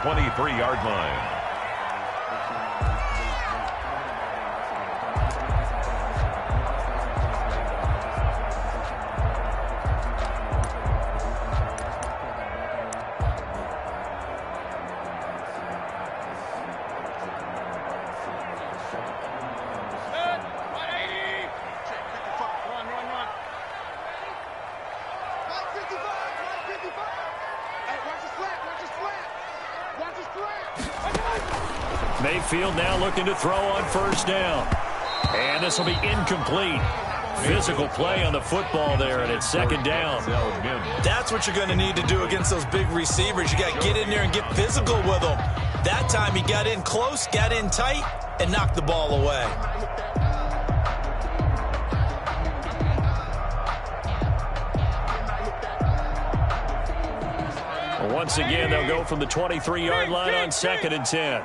23-yard line. Mayfield now looking to throw on first down. And this will be incomplete. Physical play on the football there, and it's second down. That's what you're going to need to do against those big receivers. You got to get in there and get physical with them. That time he got in close, got in tight, and knocked the ball away. Well, once again, they'll go from the 23-yard line on 2nd and 10.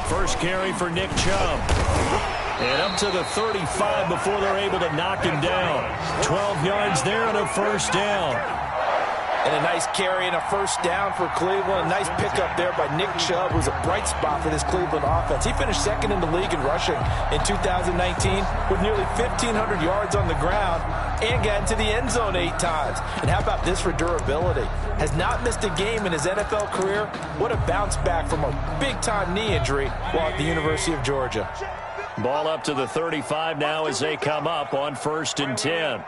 First carry for Nick Chubb. And up to the 35 before they're able to knock him down. 12 yards there and a first down. And a nice carry and a first down for Cleveland. A nice pickup there by Nick Chubb, who's a bright spot for this Cleveland offense. He finished second in the league in rushing in 2019 with nearly 1,500 yards on the ground and got into the end zone 8 times. And how about this for durability? Has not missed a game in his NFL career. What a bounce back from a big-time knee injury while at the University of Georgia. Ball up to the 35 now as they come up on 1st and 10.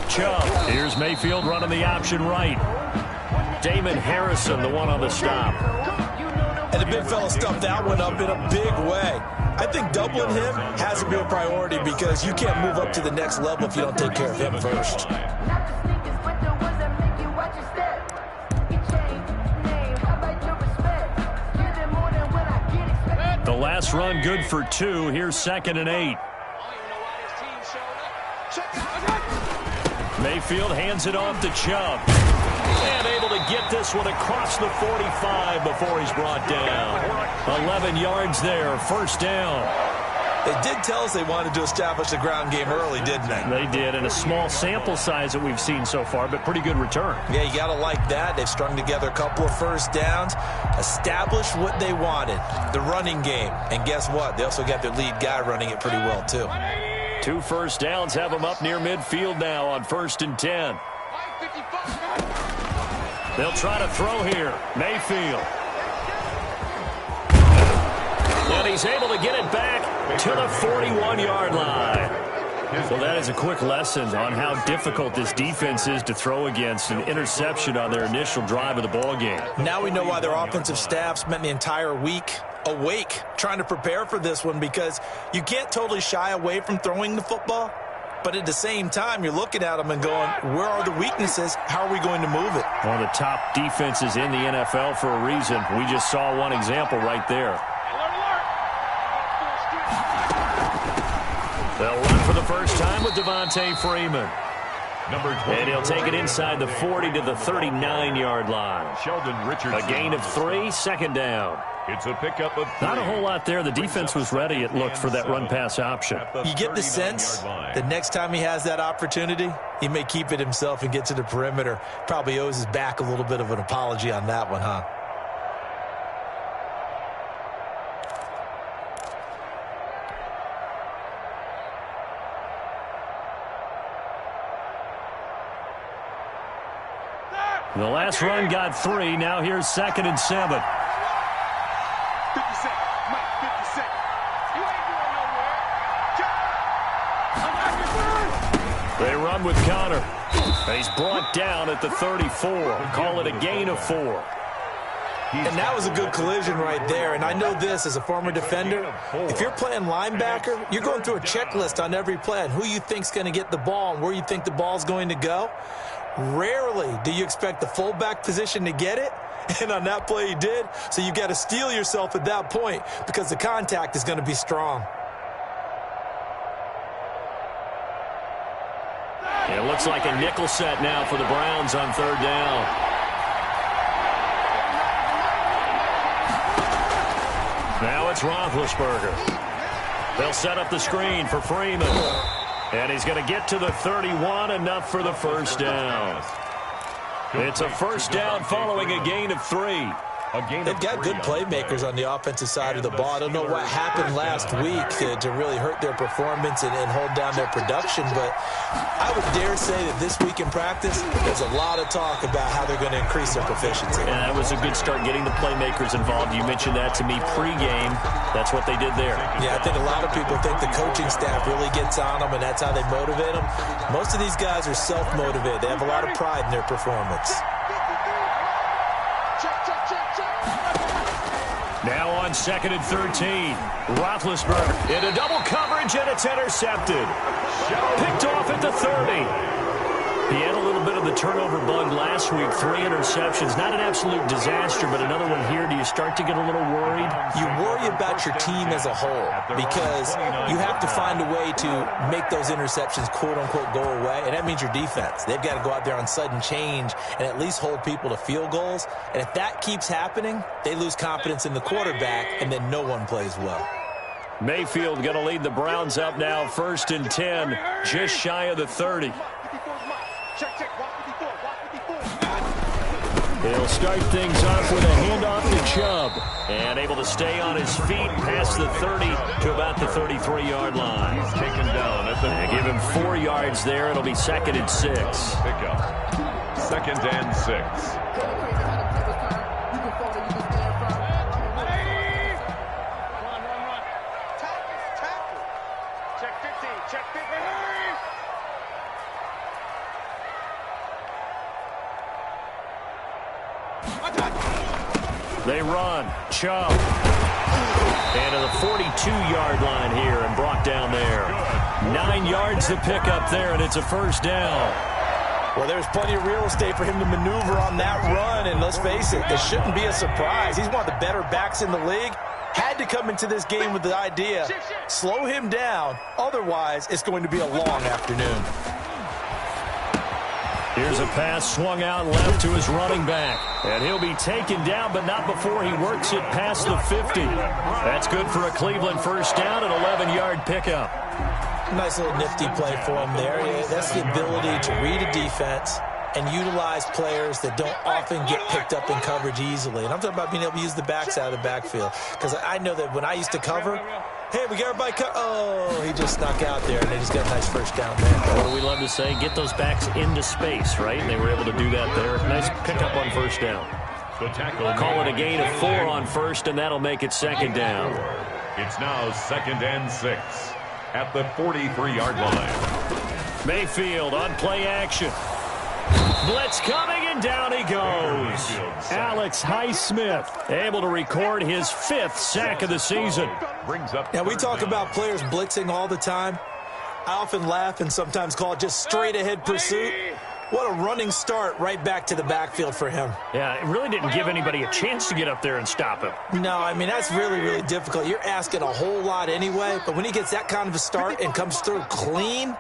Chubb. Here's Mayfield running the option right. Damon Harrison, the one on the stop. And the big fella stuffed that one up in a big way. I think doubling him has to be a priority because you can't move up to the next level if you don't take care of him first. The last run good for 2. Here's 2nd and 8. Mayfield hands it off to Chubb. And able to get this one across the 45 before he's brought down. 11 yards there, first down. They did tell us they wanted to establish the ground game early, didn't they? They did, and a small sample size that we've seen so far, but pretty good return. Yeah, you got to like that. They've strung together a couple of first downs, established what they wanted, the running game. And guess what? They also got their lead guy running it pretty well, too. 2 first downs have them up near midfield now on 1st and 10. They'll try to throw here. Mayfield. And he's able to get it back to the 41-yard line. Well, that is a quick lesson on how difficult this defense is to throw against. An interception on their initial drive of the ballgame. Now we know why their offensive staff spent the entire week awake trying to prepare for this one, because you can't totally shy away from throwing the football, but at the same time you're looking at them and going, where are the weaknesses? How are we going to move it? One of the top defenses in the NFL for a reason. We just saw one example right there. They'll run for the first time with Devontae Freeman. And he'll take it inside the 40 to the 39-yard line. Sheldon Richardson. A gain of 3, 2nd down. It's a pickup of 3. Not a whole lot there. The defense was ready, it looked, for that run-pass option. You get the sense that next time he has that opportunity, he may keep it himself and get to the perimeter. Probably owes his back a little bit of an apology on that one, huh? The last run got 3. Now here's 2nd and 7. 50 seconds. Mike, 50 seconds. You ain't going nowhere. They run with Connor. He's brought down at the 34. Call it a gain of 4. And that was a good collision right there. And I know this as a former defender. If you're playing linebacker, you're going through a checklist on every play and who you think's going to get the ball and where you think the ball's going to go. Rarely do you expect the fullback position to get it, and on that play he did. So you got to steel yourself at that point because the contact is going to be strong. It looks like a nickel set now for the Browns on 3rd down. Now it's Roethlisberger. They'll set up the screen for Freeman. And he's going to get to the 31, enough for the first down. It's a first down following a gain of 3. They've got good playmakers on the offensive side of the ball. I don't know what happened last week to really hurt their performance and hold down their production, but I would dare say that this week in practice, there's a lot of talk about how they're going to increase their proficiency. And that was a good start, getting the playmakers involved. You mentioned that to me pregame. That's what they did there. Yeah, I think a lot of people think the coaching staff really gets on them, and that's how they motivate them. Most of these guys are self-motivated. They have a lot of pride in their performance. Now on 2nd and 13. Roethlisberger into double coverage, and it's intercepted. Picked off at the 30. He had a little bit of the turnover bug last week. 3 interceptions. Not an absolute disaster, but another one here. Do you start to get a little worried? You worry about your team as a whole because you have to find a way to make those interceptions, quote-unquote, go away, and that means your defense. They've got to go out there on sudden change and at least hold people to field goals. And if that keeps happening, they lose confidence in the quarterback, and then no one plays well. Mayfield going to lead the Browns up now, 1st and 10, just shy of the 30. He'll start things off with a handoff to Chubb. And able to stay on his feet past the 30 to about the 33-yard line. He's taken down at the... Give him 4 yards there. It'll be 2nd and 6. Pick up. 2nd and 6. They run. Chubb. And to the 42-yard line here and brought down there. 9 yards to pick up there, and it's a first down. Well, there's plenty of real estate for him to maneuver on that run, and let's face it, this shouldn't be a surprise. He's one of the better backs in the league. Had to come into this game with the idea, slow him down, otherwise it's going to be a long afternoon. Here's a pass swung out left to his running back. And he'll be taken down, but not before he works it past the 50. That's good for a Cleveland first down, an 11-yard pickup. Nice little nifty play for him there. Yeah, that's the ability to read a defense and utilize players that don't often get picked up in coverage easily. And I'm talking about being able to use the backs out of the backfield. Because I know that when I used to cover, hey, we got everybody oh, he just snuck out there, and they just got a nice first down there. What do we love to say? Get those backs into space, right? And they were able to do that there. Nice pickup on first down. Call it a gain of 4 on first, and that'll make it 2nd down. It's now 2nd and 6 at the 43-yard line. Mayfield on play action. Blitz coming, and down he goes. Alex Highsmith able to record his 5th sack of the season. Now, we talk about players blitzing all the time. I often laugh and sometimes call it just straight-ahead pursuit. What a running start right back to the backfield for him. Yeah, it really didn't give anybody a chance to get up there and stop him. No, I mean, that's really, really difficult. You're asking a whole lot anyway, but when he gets that kind of a start and comes through clean,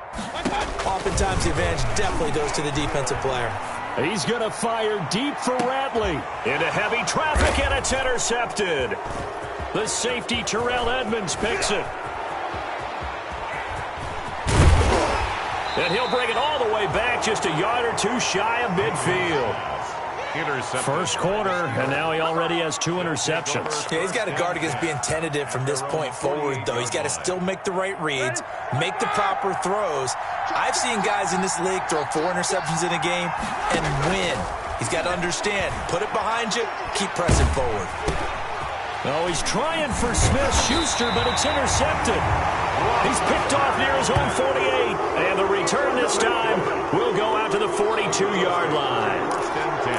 oftentimes the advantage definitely goes to the defensive player. He's going to fire deep for Ratley. Into heavy traffic, and it's intercepted. The safety, Terrell Edmonds, picks it. And he'll bring it all the way back, just a yard or 2 shy of midfield. First quarter, and now he already has 2 interceptions. Yeah, he's got to guard against being tentative from this point forward, though. He's got to still make the right reads, make the proper throws. I've seen guys in this league throw 4 interceptions in a game and win. He's got to understand, put it behind you, keep pressing forward. Oh, he's trying for Smith-Schuster, but it's intercepted. He's picked off near his own 48, and the return this time will go out to the 42-yard line. 10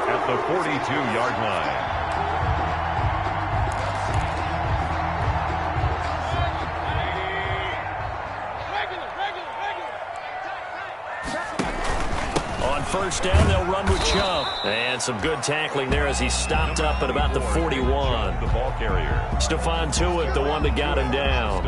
at the 42-yard line. On first down, they'll run with Chubb. And some good tackling there as he stopped up at about the 41. The ball carrier. Stephon Tuitt, the one that got him down.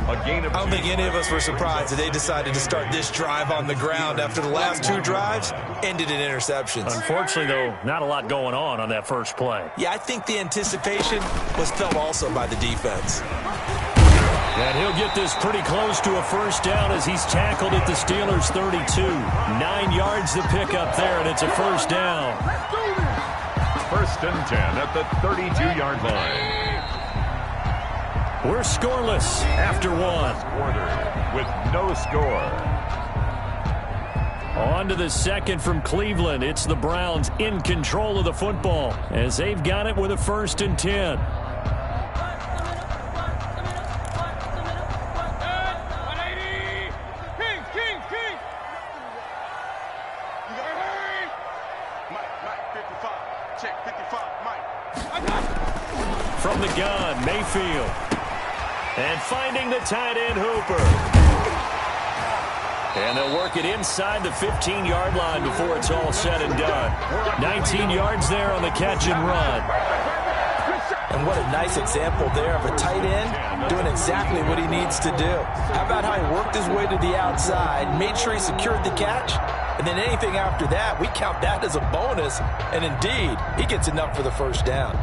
A gain of I don't think any of us were surprised that they decided to start this drive on the ground after the last 2 drives ended in interceptions. Unfortunately, though, not a lot going on that first play. Yeah, I think the anticipation was felt also by the defense. And he'll get this pretty close to a first down as he's tackled at the Steelers' 32. 9 yards to pick up there, and it's a first down. First and 10 at the 32-yard line. We're scoreless after 1. Quarter with no score. On to the second from Cleveland. It's the Browns in control of the football as they've got it with a first and 10. From the gun, Mayfield. And finding the tight end, Hooper. And they'll work it inside the 15-yard line before it's all said and done. 19 yards there on the catch and run. And what a nice example there of a tight end doing exactly what he needs to do. How about how he worked his way to the outside, made sure he secured the catch, and then anything after that, we count that as a bonus. And indeed, he gets enough for the first down.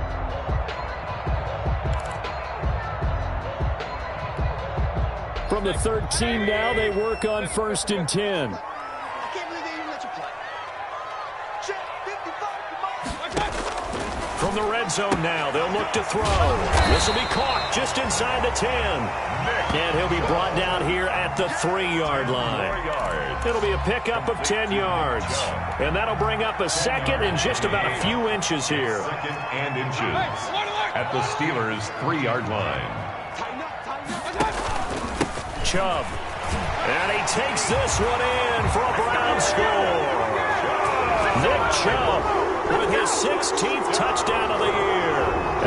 From the 13 now, they work on first and 10. From the red zone now, they'll look to throw. This will be caught just inside the 10. And he'll be brought down here at the 3-yard line. It'll be a pickup of 10 yards. And that'll bring up a second and just about a few inches here. Second and inches at the Steelers' 3-yard line. Chubb. And he takes this one in for a Brown score. Nick Chubb with his 16th touchdown of the year,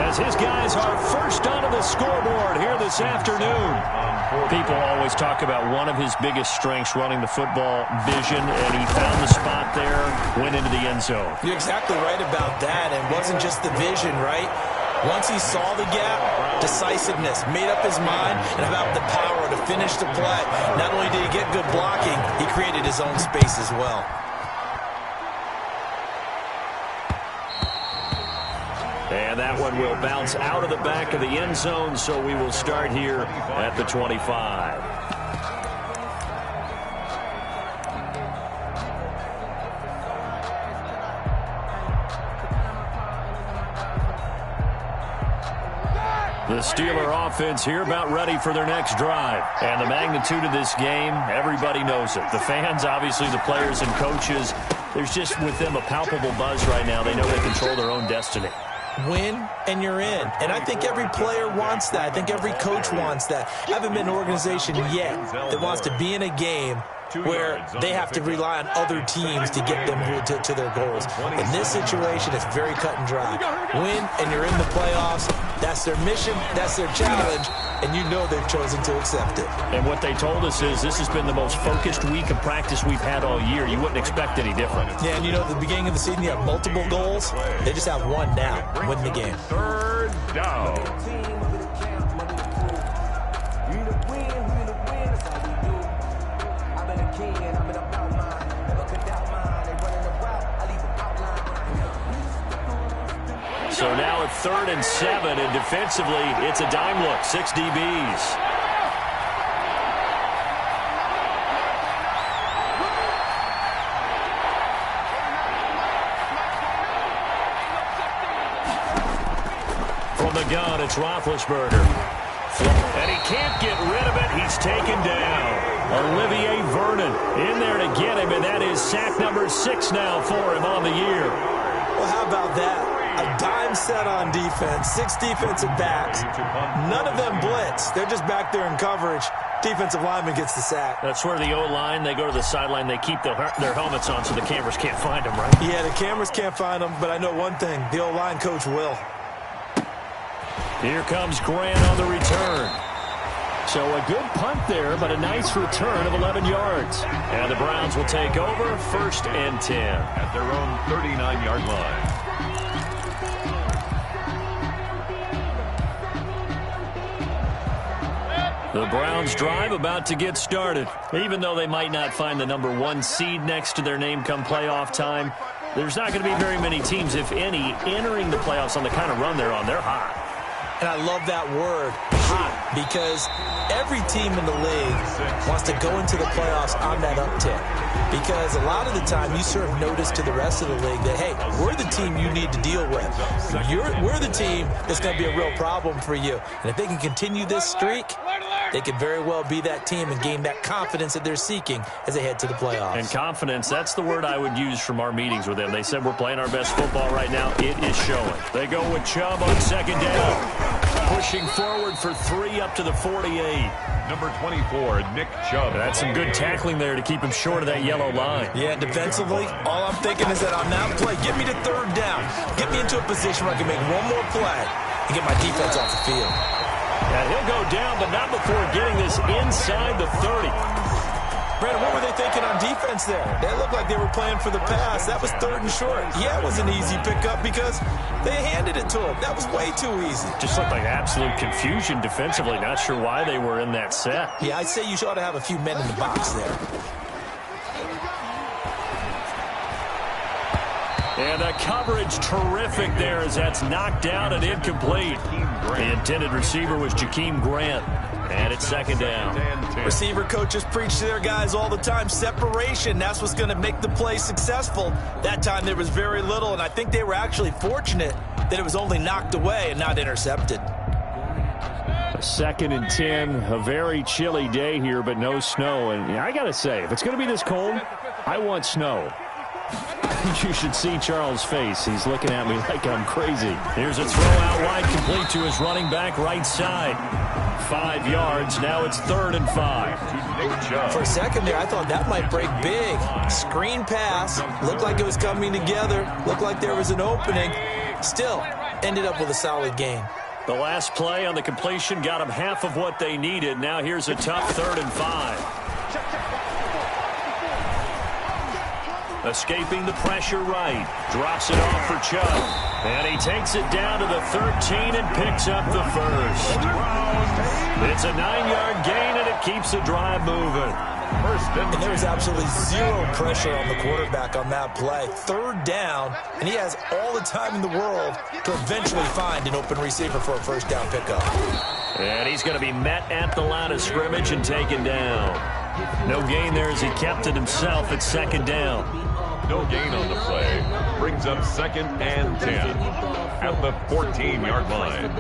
as his guys are first onto the scoreboard here this afternoon. People always talk about one of his biggest strengths, running the football, vision, and he found the spot there, went into the end zone. You're exactly right about that, and it wasn't just the vision, right? Once he saw the gap, decisiveness, made up his mind, and about the power to finish the play. Not only did he get good blocking, he created his own space as well. And that one will bounce out of the back of the end zone, so we will start here at the 25. The Steeler offense here about ready for their next drive. And the magnitude of this game, everybody knows it. The fans, obviously the players and coaches, there's just with them a palpable buzz right now. They know they control their own destiny. Win and you're in. And I think every player wants that. I think every coach wants that. I haven't been an organization yet that wants to be in a game where they have to rely on other teams to get them to their goals. In this situation, it's very cut and dry. Win and you're in the playoffs. That's their mission. That's their challenge. And you know they've chosen to accept it. And what they told us is this has been the most focused week of practice we've had all year. You wouldn't expect any different. Yeah, and you know, at the beginning of the season, you have multiple goals. They just have one now, win the game. Third down. So now it's 3rd and 7, and defensively, it's a dime look, 6 DBs. From the gun, it's Roethlisberger. And he can't get rid of it. He's taken down. Olivier Vernon in there to get him, and that is sack number 6 now for him on the year. Well, how about that? A dime set on defense, 6 defensive backs. None of them blitz. They're just back there in coverage. Defensive lineman gets the sack. That's where the O-line, they go to the sideline, they keep their helmets on so the cameras can't find them, right? Yeah, the cameras can't find them, but I know one thing. The O-line coach will. Here comes Grant on the return. So a good punt there, but a nice return of 11 yards. And the Browns will take over 1st and 10. At their own 39-yard line. The Browns drive about to get started. Even though they might not find the #1 seed next to their name come playoff time, there's not going to be very many teams, if any, entering the playoffs on the kind of run they're on. They're hot. And I love that word, hot, because every team in the league wants to go into the playoffs on that uptick. Because a lot of the time you serve notice to the rest of the league that, hey, we're the team you need to deal with. We're the team that's going to be a real problem for you. And if they can continue this streak, they could very well be that team and gain that confidence that they're seeking as they head to the playoffs. And confidence, that's the word I would use from our meetings with them. They said we're playing our best football right now. It is showing. They go with Chubb on second down. Pushing forward for 3 up to the 48. Number 24, Nick Chubb. That's some good tackling there to keep him short of that yellow line. Yeah, defensively, all I'm thinking is that on that play, get me to third down. Get me into a position where I can make one more play and get my defense off the field. Yeah, he'll go down, but not before getting this inside the 30. Brandon, what were they thinking on defense there? They looked like they were playing for the pass. That was 3rd and short. Yeah, it was an easy pickup because they handed it to him. That was way too easy. Just looked like absolute confusion defensively. Not sure why they were in that set. Yeah, I'd say you ought to have a few men in the box there. And the coverage terrific there as that's knocked out and incomplete. The intended receiver was Jakeem Grant. And it's second down. Receiver coaches preach to their guys all the time. Separation, that's what's going to make the play successful. That time there was very little, and I think they were actually fortunate that it was only knocked away and not intercepted. 2nd and 10, a very chilly day here, but no snow. And I got to say, if it's going to be this cold, I want snow. You should see Charles' face. He's looking at me like I'm crazy. Here's a throw out wide, complete to his running back right side. 5 yards. Now it's 3rd and 5. For a second there, I thought that might break big. Screen pass. Looked like it was coming together. Looked like there was an opening. Still, ended up with a solid gain. The last play on the completion got them half of what they needed. Now here's a tough 3rd and 5. Escaping the pressure right. Drops it off for Chubb. And he takes it down to the 13 and picks up the first. It's a 9-yard gain, and it keeps the drive moving. And there was absolutely zero pressure on the quarterback on that play. 3rd down, and he has all the time in the world to eventually find an open receiver for a first down pickup. And he's going to be met at the line of scrimmage and taken down. No gain there as he kept it himself at 2nd down. No gain on the play. Brings up 2nd and 10 at the 14-yard line.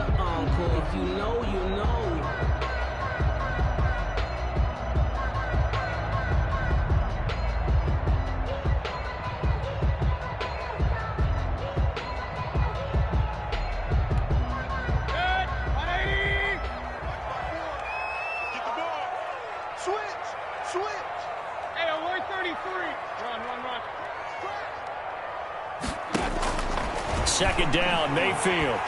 Second down, Mayfield.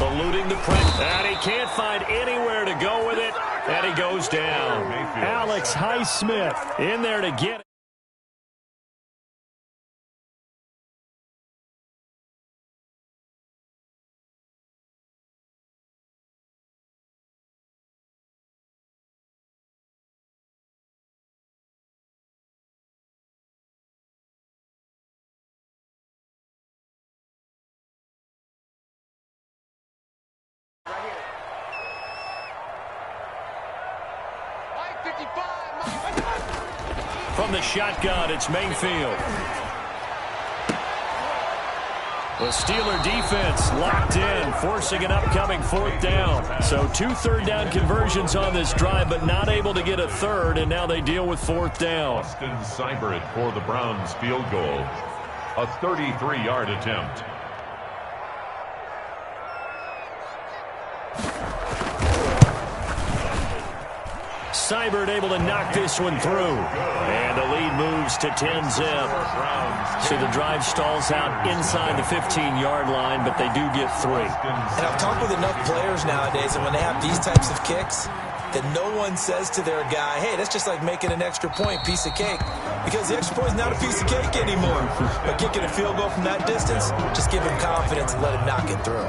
Eluding the press. And he can't find anywhere to go with it. And he goes down. Alex Highsmith in there to get it. From the shotgun, it's Mayfield. The Steeler defense locked in, forcing an upcoming 4th down. So 2 third-down conversions on this drive, but not able to get a third, and now they deal with 4th down. Austin Seibert for the Browns field goal. A 33-yard attempt. Seibert able to knock this one through. And the lead moves to 10-zip. So the drive stalls out inside the 15-yard line, but they do get 3. And I've talked with enough players nowadays, and when they have these types of kicks, that no one says to their guy, hey, that's just like making an extra point, piece of cake. Because the extra point is not a piece of cake anymore. But kicking a field goal from that distance, just give him confidence and let him knock it through.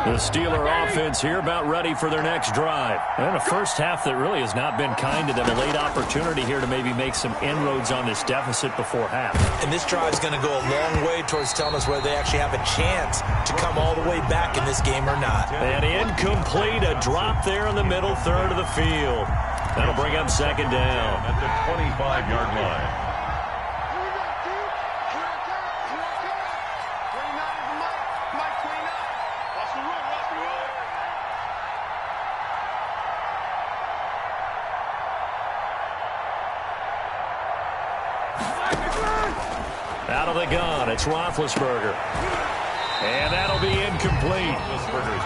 The Steeler offense here about ready for their next drive. And a first half that really has not been kind to them. A late opportunity here to maybe make some inroads on this deficit before half. And this drive is going to go a long way towards telling us whether they actually have a chance to come all the way back in this game or not. And incomplete, a drop there in the middle third of the field. That'll bring up second down. At the 25-yard line. Out of the gun, it's Roethlisberger. And that'll be incomplete.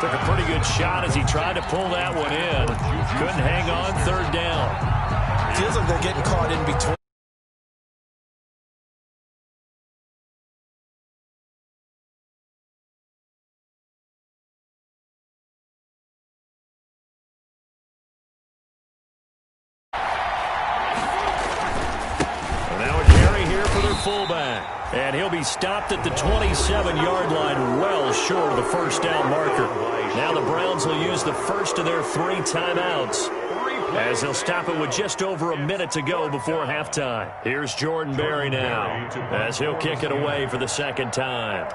Took a pretty good shot as he tried to pull that one in. Couldn't hang on, third down. Feels like they're getting caught in between. Fullback. And he'll be stopped at the 27-yard line, well short of the first down marker. Now the Browns will use the first of their 3 timeouts, as they'll stop it with just over a minute to go before halftime. Here's Jordan Berry now, as he'll kick it away for the second time.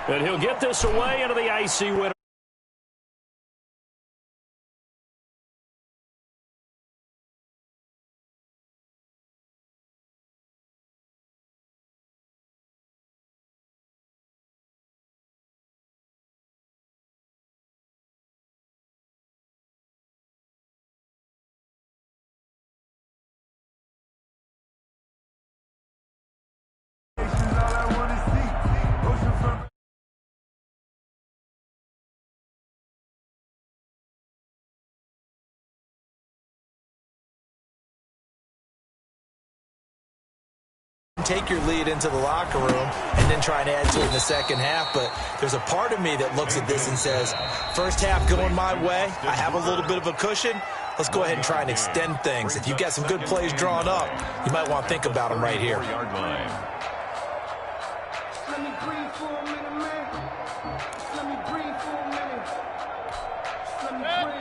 And he'll get this away into the icy winter. Take your lead into the locker room and then try and add to it in the second half. But there's a part of me that looks at this and says, first half going my way, I have a little bit of a cushion. Let's go ahead and try and extend things. If you've got some good plays drawn up, you might want to think about them right here.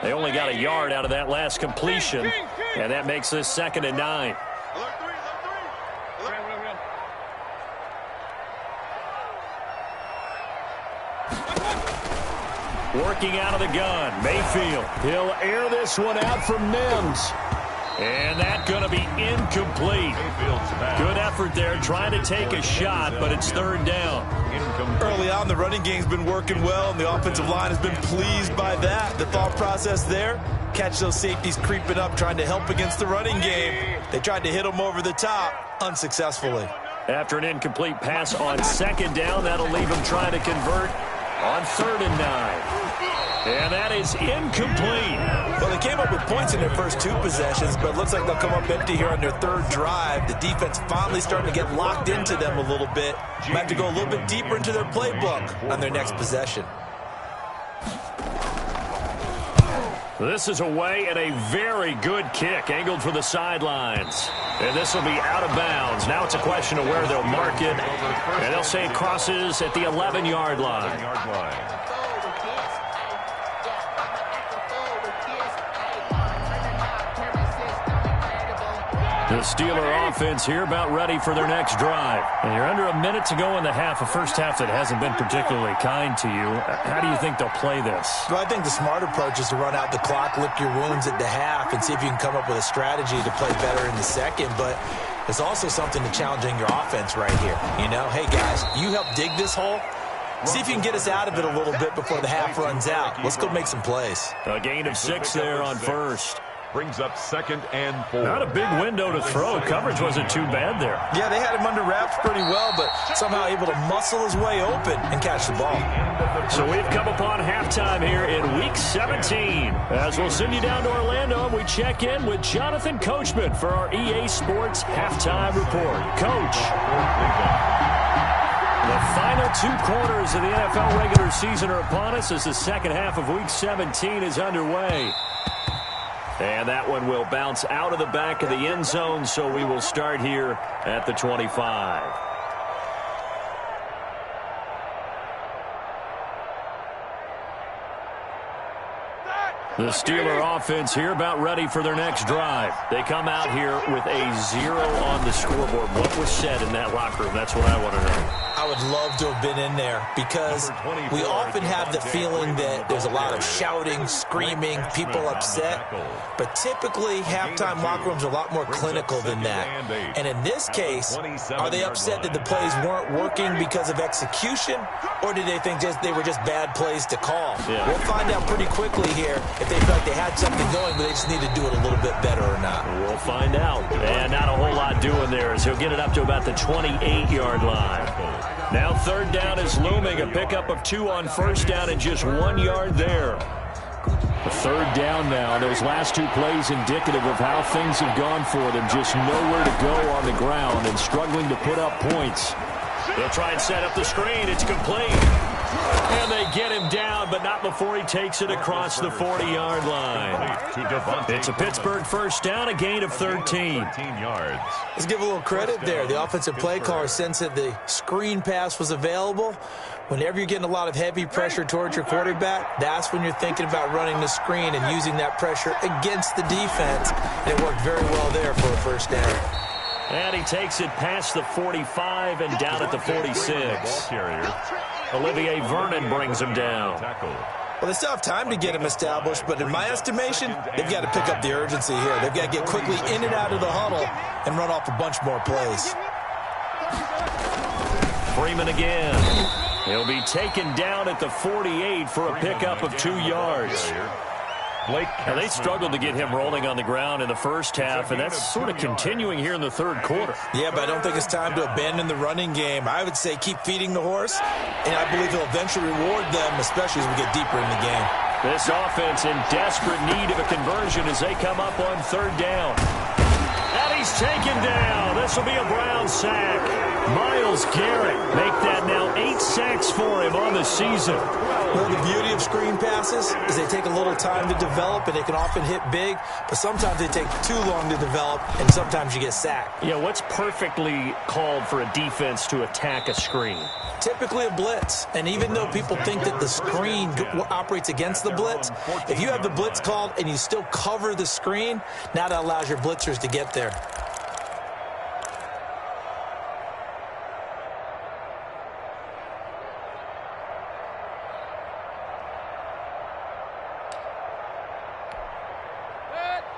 They only got a yard out of that last completion, and that makes this 2nd and 9. Working out of the gun, Mayfield. He'll air this one out from Mims. And that's going to be incomplete. Good effort there, trying to take a shot, but it's third down. Early on, the running game's been working well, and the offensive line has been pleased by that. The thought process there, catch those safeties creeping up, trying to help against the running game. They tried to hit them over the top, unsuccessfully. After an incomplete pass on second down, that'll leave them trying to convert on 3rd and 9. And that is incomplete. Well, they came up with points in their first 2 possessions, but it looks like they'll come up empty here on their 3rd drive. The defense finally starting to get locked into them a little bit. Might have to go a little bit deeper into their playbook on their next possession. This is away and a very good kick, angled for the sidelines. And this will be out of bounds. Now it's a question of where they'll mark it. And they'll say it crosses at the 11-yard line. The Steeler offense here about ready for their next drive. And you're under a minute to go in the half, a first half that hasn't been particularly kind to you. How do you think they'll play this? Well, I think the smart approach is to run out the clock, lick your wounds at the half, and see if you can come up with a strategy to play better in the second. But there's also something to challenging your offense right here. You know, hey, guys, you help dig this hole. See if you can get us out of it a little bit before the half runs out. Let's go make some plays. A gain of 6 there on first. Brings up 2nd and 4. Not a big window to throw. Coverage wasn't too bad there. Yeah, they had him under wraps pretty well, but somehow able to muscle his way open and catch the ball. So we've come upon halftime here in Week 17. As we'll send you down to Orlando, and we check in with Jonathan Coachman for our EA Sports Halftime Report. Coach. The final 2 quarters of the NFL regular season are upon us as the second half of Week 17 is underway. And that one will bounce out of the back of the end zone, so we will start here at the 25. The Steeler offense here about ready for their next drive. They come out here with a 0 on the scoreboard. What was said in that locker room? That's what I want to know. I would love to have been in there because we often have the feeling that there's a lot of shouting, screaming, people upset. But typically, halftime locker rooms are a lot more clinical than that. And in this case, are they upset that the plays weren't working because of execution? Or did they think they were just bad plays to call? Yeah. We'll find out pretty quickly here if they felt like they had something going, but they just need to do it a little bit better or not. We'll find out. And not a whole lot doing there as he'll get it up to about the 28-yard line. Now third down is looming. A pickup of 2 on first down and just 1 yard there. A third down now. Those last 2 plays indicative of how things have gone for them. Just nowhere to go on the ground and struggling to put up points. They'll try and set up the screen. It's complete. And they get him down, but not before he takes it across the 40-yard line. It's a Pittsburgh first down, a gain of 13. Let's give a little credit there. The offensive play caller sensed that the screen pass was available. Whenever you're getting a lot of heavy pressure towards your quarterback, that's when you're thinking about running the screen and using that pressure against the defense. And it worked very well there for a first down. And he takes it past the 45 and down at the 46. Olivier Vernon brings him down. Well, they still have time to get him established, but in my estimation, they've got to pick up the urgency here. They've got to get quickly in and out of the huddle and run off a bunch more plays. Freeman again. He'll be taken down at the 48 for a pickup of 2 yards. Now, they struggled to get him rolling on the ground in the first half, and that's sort of continuing here in the third quarter. Yeah, but I don't think it's time to abandon the running game. I would say keep feeding the horse, and I believe he'll eventually reward them, especially as we get deeper in the game. This offense in desperate need of a conversion as they come up on third down. And he's taken down. This will be a Brown sack. Myles Garrett make that now 8 sacks for him on the season. Well, the beauty of screen passes is they take a little time to develop, and they can often hit big, but sometimes they take too long to develop, and sometimes you get sacked. Yeah, what's perfectly called for a defense to attack a screen? Typically a blitz, and even though people think that the screen operates against the blitz, if you have the blitz called and you still cover the screen, now that allows your blitzers to get there.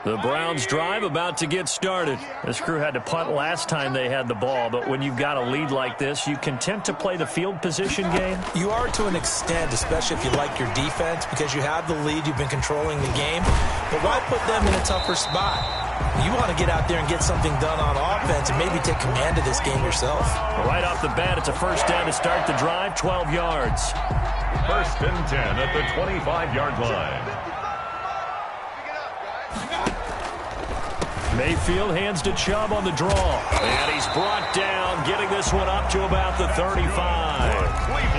The Browns drive about to get started. This crew had to punt last time they had the ball, but when you've got a lead like this, you content to play the field position game? You are to an extent, especially if you like your defense, because you have the lead, you've been controlling the game. But why put them in a tougher spot? You want to get out there and get something done on offense and maybe take command of this game yourself. Right off the bat, it's a first down to start the drive, 12 yards. First and 10 at the 25-yard line. Mayfield hands to Chubb on the draw. And he's brought down, getting this one up to about the 35.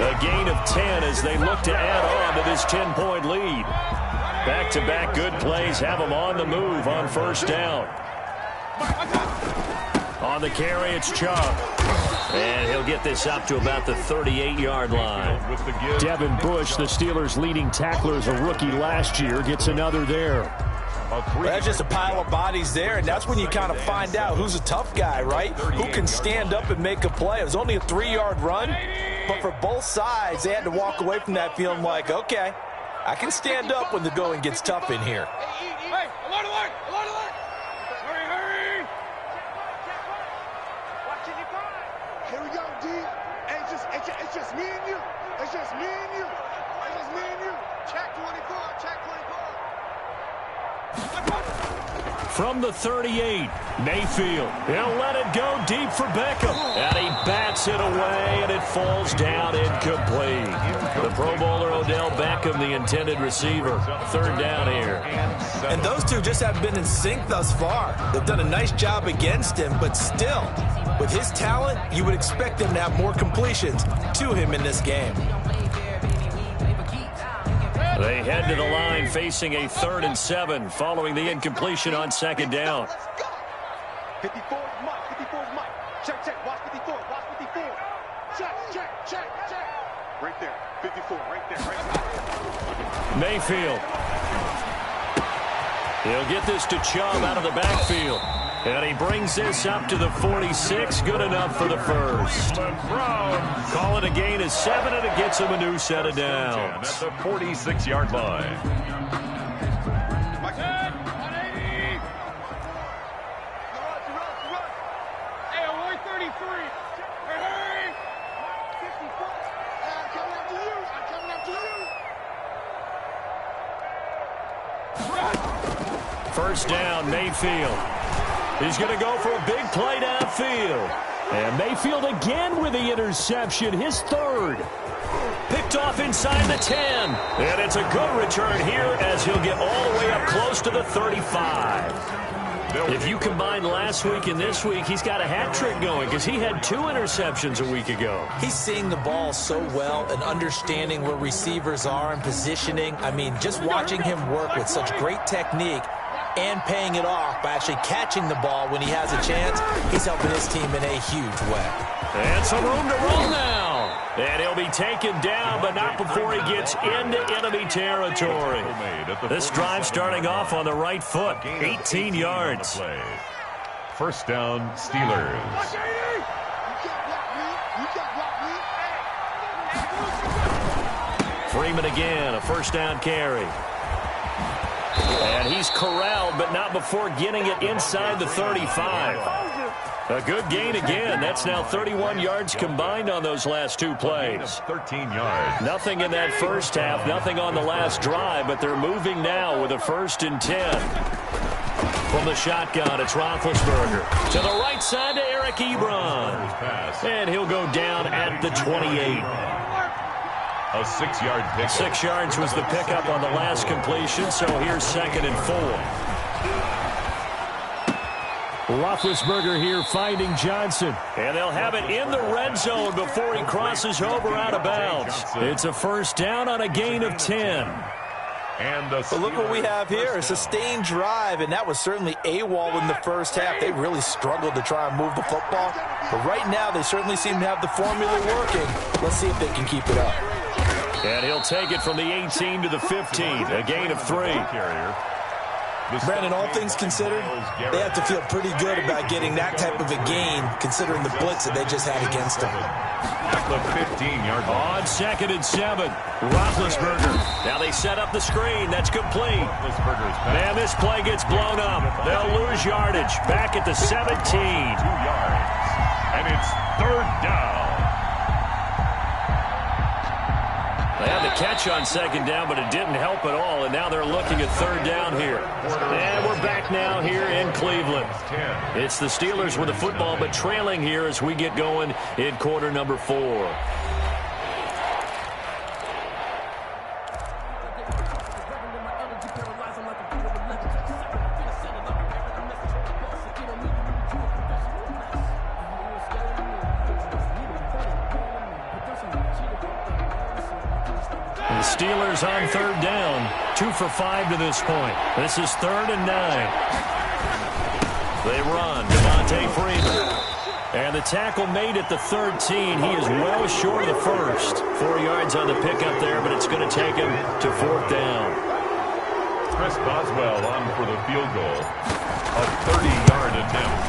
A gain of 10 as they look to add on to this 10-point lead. Back-to-back good plays have them on the move on first down. On the carry, it's Chubb. And he'll get this up to about the 38-yard line. Devin Bush, the Steelers' leading tackler as a rookie last year, gets another there. Well, that's just a pile of bodies there, and that's when you kind of find out who's a tough guy, right? Who can stand up and make a play. It was only a 3-yard run, but for both sides, they had to walk away from that feeling like, okay, I can stand up when the going gets tough in here. Hey, alert, alert, alert, alert! Hurry, hurry! Watching you fire. Here we go, D. Hey, it's just me and you. It's just me and you. It's just me and you. Check 24, check 24. From the 38, Mayfield. He'll let it go deep for Beckham. And he bats it away, and it falls down incomplete. The Pro Bowler Odell Beckham, the intended receiver. Third down here. And those two just haven't been in sync thus far. They've done a nice job against him, but still, with his talent, you would expect him to have more completions to him in this game. They head to the line facing a 3rd and 7 following the incompletion on second down. 54 is Mike. 54 is Mike. Check, check. Watch 54. Watch 54. Check, check, check, check. Right there. 54. Right there. Right there. Mayfield. He'll get this to Chubb out of the backfield. And he brings this up to the 46. Good enough for the first. Call it a gain of 7, and it gets him a new set of downs. At the 46-yard line. First down, Mayfield. He's going to go for a big play downfield. And Mayfield again with the interception, his third. Picked off inside the 10. And it's a good return here as he'll get all the way up close to the 35. If you combine last week and this week, he's got a hat trick going because he had 2 interceptions a week ago. He's seeing the ball so well and understanding where receivers are and positioning. I mean, just watching him work with such great technique and paying it off by actually catching the ball when he has a chance, he's helping his team in a huge way. And some room to roll now. And he'll be taken down, but not before he gets into enemy territory. This drive starting off on the right foot, 18 yards. First down, Steelers. Freeman again, a first down carry. And he's corralled, but not before getting it inside the 35. A good gain again. That's now 31 yards combined on those last 2 plays. 13 yards. Nothing in that first half, nothing on the last drive, but they're moving now with a 1st and 10. From the shotgun, it's Roethlisberger. To the right side to Eric Ebron. And he'll go down at the 28. A 6-yard pick. 6 yards was the pickup on the last completion, so here's 2nd and 4. Roethlisberger here finding Johnson. And they'll have it in the red zone before he crosses over out of bounds. It's a first down on a gain of 10. But look what we have here, a sustained drive, and that was certainly AWOL in the first half. They really struggled to try and move the football. But right now, they certainly seem to have the formula working. Let's see if they can keep it up. And he'll take it from the 18 to the 15, a gain of 3. Brandon, all things considered, they have to feel pretty good about getting that type of a gain, considering the blitz that they just had against them. At the 15-yard line. On 2nd and 7, Roethlisberger. Now they set up the screen. That's complete. And this play gets blown up. They'll lose yardage. Back at the 17. 2 yards. And it's 3rd down. They had the catch on 2nd down, but it didn't help at all, and now they're looking at 3rd down here. And we're back now here in Cleveland. It's the Steelers with the football, but trailing here as we get going in quarter number 4. Steelers on 3rd down. 2 for 5 to this point. This is 3rd and 9. They run. Devontae Freeman. And the tackle made at the 13. He is well short of the first. 4 yards on the pickup there, but it's going to take him to 4th down. Chris Boswell on for the field goal. A 30-yard attempt.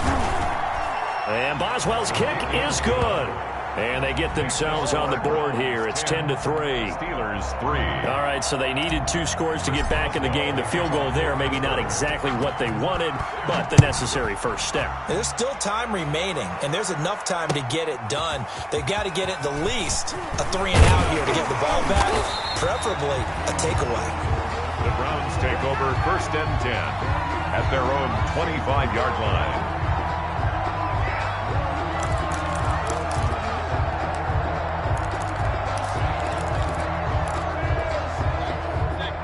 And Boswell's kick is good. And they get themselves on the board here. It's 10-3. Steelers 3. All right, so they needed 2 scores to get back in the game. The field goal there, maybe not exactly what they wanted, but the necessary first step. There's still time remaining, and there's enough time to get it done. They've got to get it the least a 3-and-out here to get the ball back, preferably a takeaway. The Browns take over 1st and 10 at their own 25-yard line.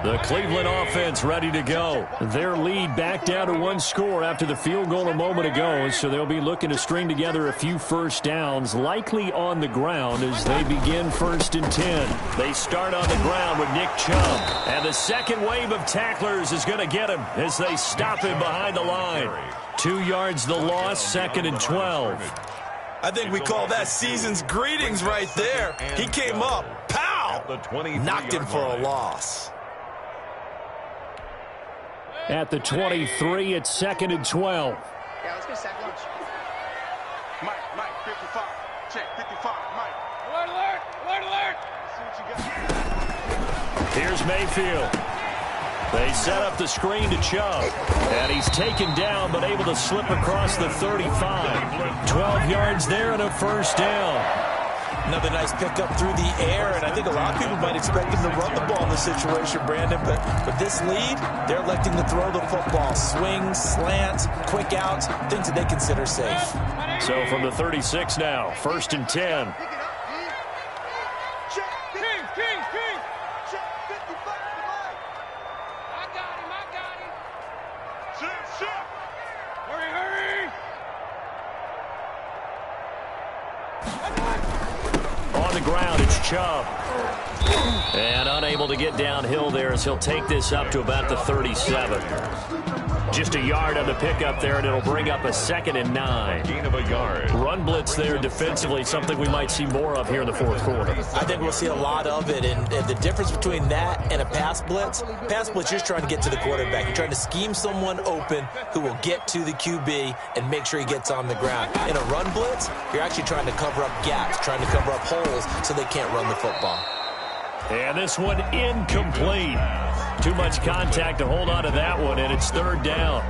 The Cleveland offense ready to go. Their lead back down to 1 score after the field goal a moment ago, so they'll be looking to string together a few first downs, likely on the ground as they begin 1st and 10. They start on the ground with Nick Chubb, and the second wave of tacklers is going to get him as they stop him behind the line. 2 yards the loss, 2nd and 12. I think we call that season's greetings right there. He came up, pow, knocked him for a loss. At the 23, it's 2nd and 12. Yeah, let's get sack lunch. Mike, 55. Check, 55, Mike. Alert, alert, alert, alert. See what you got. Here's Mayfield. They set up the screen to Chubb. And he's taken down, but able to slip across the 35. 12 yards there and a first down. Another nice pickup through the air, and I think a lot of people might expect him to run the ball in this situation, Brandon, but with this lead, they're electing to throw the football. Swings, slants, quick outs, things that they consider safe. So from the 36 now, 1st and 10. Pick it up, D. Check, King. Check, 55 to Mike. I got him. Shit. Hurry. On the ground, it's Chubb. And unable to get downhill there as he'll take this up to about the 37. Just a yard on the pickup there, and it'll bring up a 2nd and 9. Gain of a yard. Run blitz there defensively, something we might see more of here in the 4th quarter. I think we'll see a lot of it, and the difference between that and a pass blitz, you're just trying to get to the quarterback. You're trying to scheme someone open who will get to the QB and make sure he gets on the ground. In a run blitz, you're actually trying to cover up gaps, trying to cover up holes so they can't run the football. And this one incomplete. Too much contact to hold on to that one, and it's 3rd down.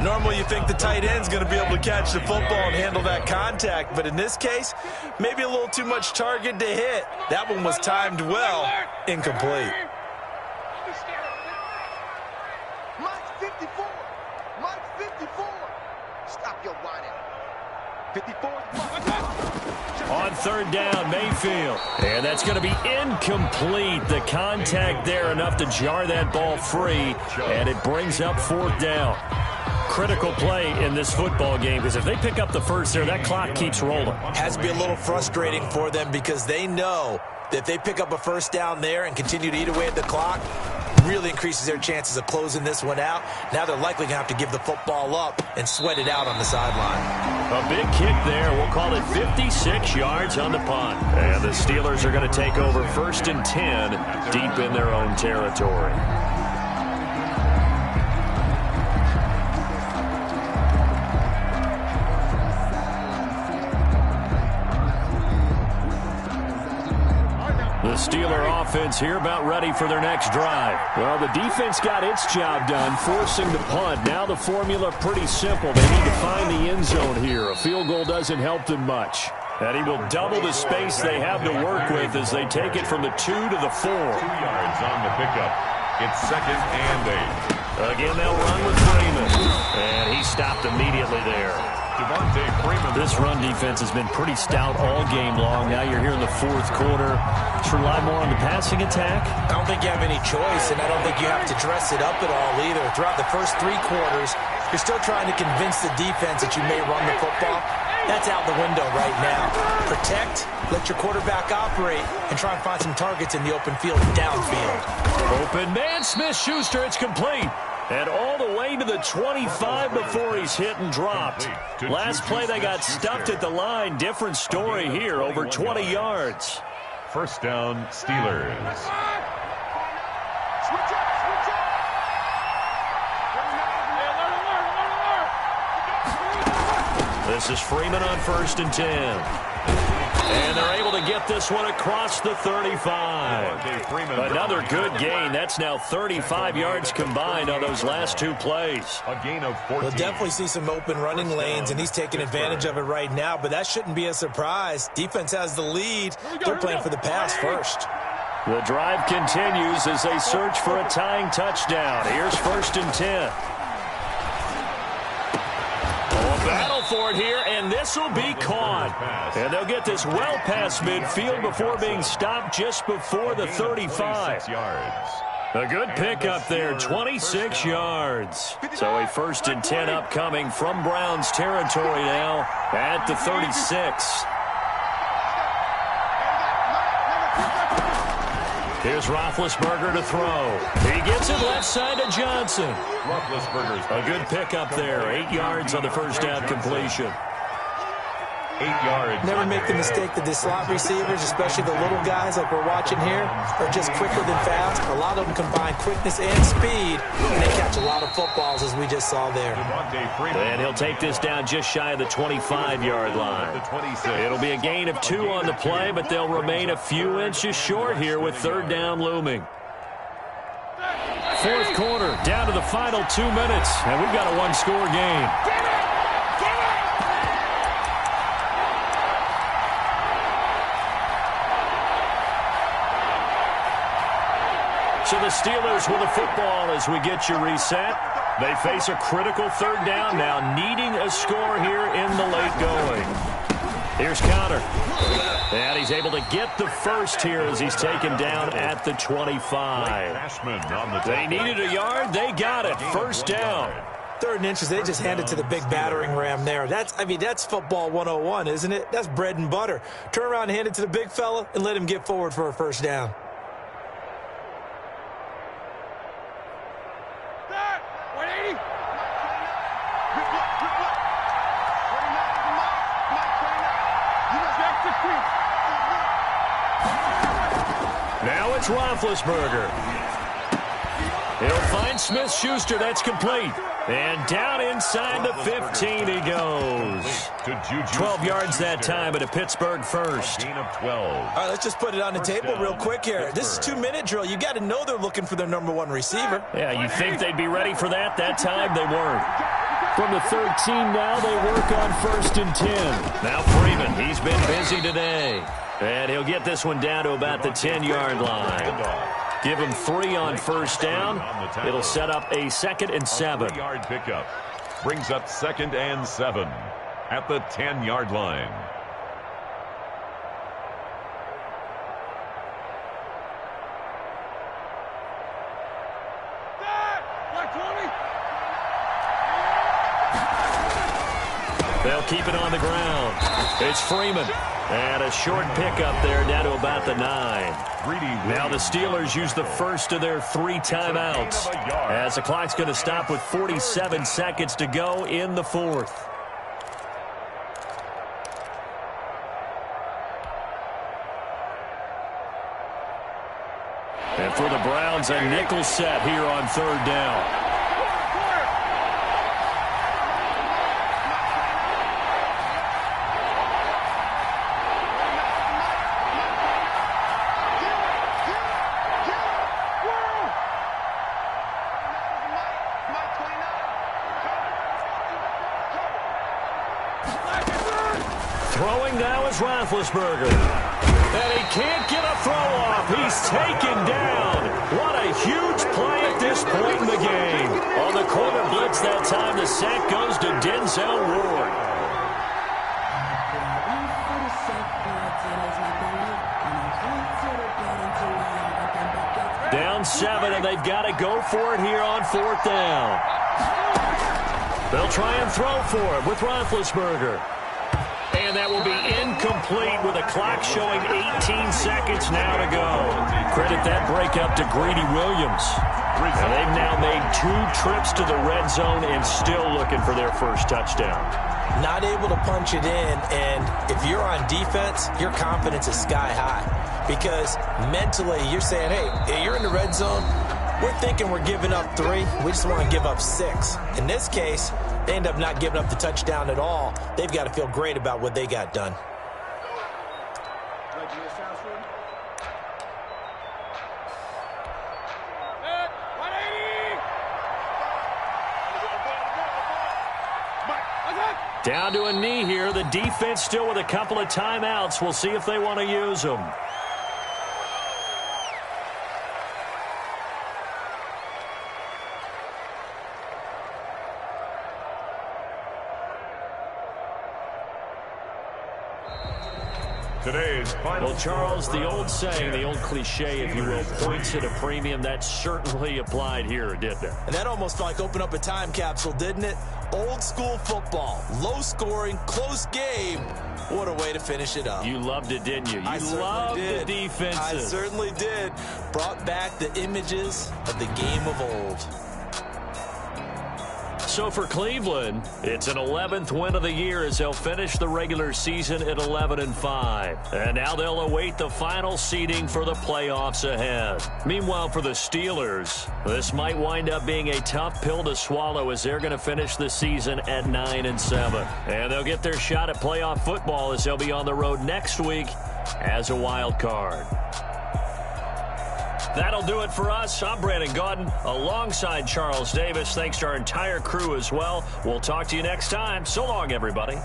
Normally you think the tight end's going to be able to catch the football and handle that contact, but in this case, maybe a little too much target to hit. That one was timed well, incomplete. Mike 54. Stop your whining. 54. On 3rd down, Mayfield. And that's going to be incomplete. The contact there enough to jar that ball free, and it brings up 4th down. Critical play in this football game, because if they pick up the first there, that clock keeps rolling. Has to be a little frustrating for them because they know that if they pick up a first down there and continue to eat away at the clock, really increases their chances of closing this one out. Now they're likely going to have to give the football up and sweat it out on the sideline. A big kick there. We'll call it 56 yards on the punt. And the Steelers are going to take over 1st and 10 deep in their own territory. The Steeler offense here about ready for their next drive. Well, the defense got its job done, forcing the punt. Now the formula pretty simple. They need to find the end zone here. A field goal doesn't help them much. And he will double the space they have to work with as they take it from the 2 to the 4. 2 yards on the pickup. It's 2nd and 8. Again, they'll run with Freeman. And he stopped immediately there. This run defense has been pretty stout all game long. Now you're here in the 4th quarter. Just rely more on the passing attack. I don't think you have any choice, and I don't think you have to dress it up at all either. Throughout the first 3 quarters, you're still trying to convince the defense that you may run the football. That's out the window right now. Protect, let your quarterback operate, and try and find some targets in the open field downfield. Open man, Smith-Schuster, it's complete. And all the way to the 25 before he's hit and dropped. Last play, they got stuffed at the line. Different story here, over 20 yards. 1st down, Steelers. This is Freeman on 1st and 10. And they're able to get this one across the 35. Another good gain. That's now 35 yards combined on those last 2 plays. A gain of 14. We'll definitely see some open running lanes, and he's taking advantage of it right now, but that shouldn't be a surprise. Defense has the lead. They're playing for the pass first. The drive continues as they search for a tying touchdown. Here's 1st and 10. Battle for it here, and this will be caught. And they'll get this well past midfield before being stopped just before the 35. A good pickup there, 26 yards. So a 1st and 10 upcoming from Browns territory now at the 36. Here's Roethlisberger to throw. He gets it left side to Johnson. Roethlisberger's a good pickup there. 8 yards on the 1st down completion. 8 yards. Never make the mistake that the slot receivers, especially the little guys like we're watching here, are just quicker than fast. A lot of them combine quickness and speed, and they catch a lot of footballs, as we just saw there. And he'll take this down just shy of the 25-yard line. It'll be a gain of 2 on the play, but they'll remain a few inches short here with third down looming. Fourth quarter, down to the final 2 minutes, and we've got a one-score game. So the Steelers with the football as we get you reset. They face a critical third down now, needing a score here in the late going. Here's Connor. And he's able to get the first here as he's taken down at the 25. They needed a yard. They got it. First down. 3rd and inches, they just handed to the big battering ram there. That's football 101, isn't it? That's bread and butter. Turn around and hand it to the big fella and let him get forward for a first down. Now it's Roethlisberger. He'll find Smith-Schuster. That's complete. And down inside the 15 he goes. 12 yards that time at a Pittsburgh first. Gain of 12. All right, let's just put it on the table real quick here. This is 2-minute drill. You got to know they're looking for their number 1 receiver. Yeah, you think they'd be ready for that? That time they weren't. From the 13 now, they work on 1st and 10. Now Freeman, he's been busy today. And he'll get this one down to about the 10-yard line. Give him 3 on first down. It'll set up a 2nd and 7. 3-yard pickup brings up 2nd and 7 at the 10-yard line. They'll keep it on the ground. It's Freeman. And a short pickup there down to about the 9. Now the Steelers use the first of their 3 timeouts as the clock's going to stop with 47 seconds to go in the 4th. And for the Browns, a nickel set here on 3rd down. Throwing now is Roethlisberger. And he can't get a throw off. He's taken down. What a huge play at this point in the game. On the corner blitz that time, the sack goes to Denzel Ward. Down 7, and they've got to go for it here on 4th down. They'll try and throw for it with Roethlisberger. And that will be incomplete with a clock showing 18 seconds now to go. Credit that break up to Greedy Williams. And they've now made 2 trips to the red zone and still looking for their first touchdown. Not able to punch it in, and if you're on defense, your confidence is sky high. Because mentally, you're saying, hey, you're in the red zone. We're thinking we're giving up 3. We just want to give up 6. In this case, they end up not giving up the touchdown at all. They've got to feel great about what they got done. Down to a knee here. The defense still with a couple of timeouts. We'll see if they want to use them. Today's final. Well, Charles, the old saying, the old cliche, if you will, points at a premium, that certainly applied here, didn't it? And that almost like opened up a time capsule, didn't it? Old school football, low scoring, close game. What a way to finish it up. You loved it, didn't you? You loved the defenses. I certainly did. Brought back the images of the game of old. So for Cleveland, it's an 11th win of the year as they'll finish the regular season at 11-5. And now they'll await the final seeding for the playoffs ahead. Meanwhile, for the Steelers, this might wind up being a tough pill to swallow as they're going to finish the season at 9-7. And they'll get their shot at playoff football as they'll be on the road next week as a wild card. That'll do it for us. I'm Brandon Gaudin alongside Charles Davis. Thanks to our entire crew as well. We'll talk to you next time. So long, everybody.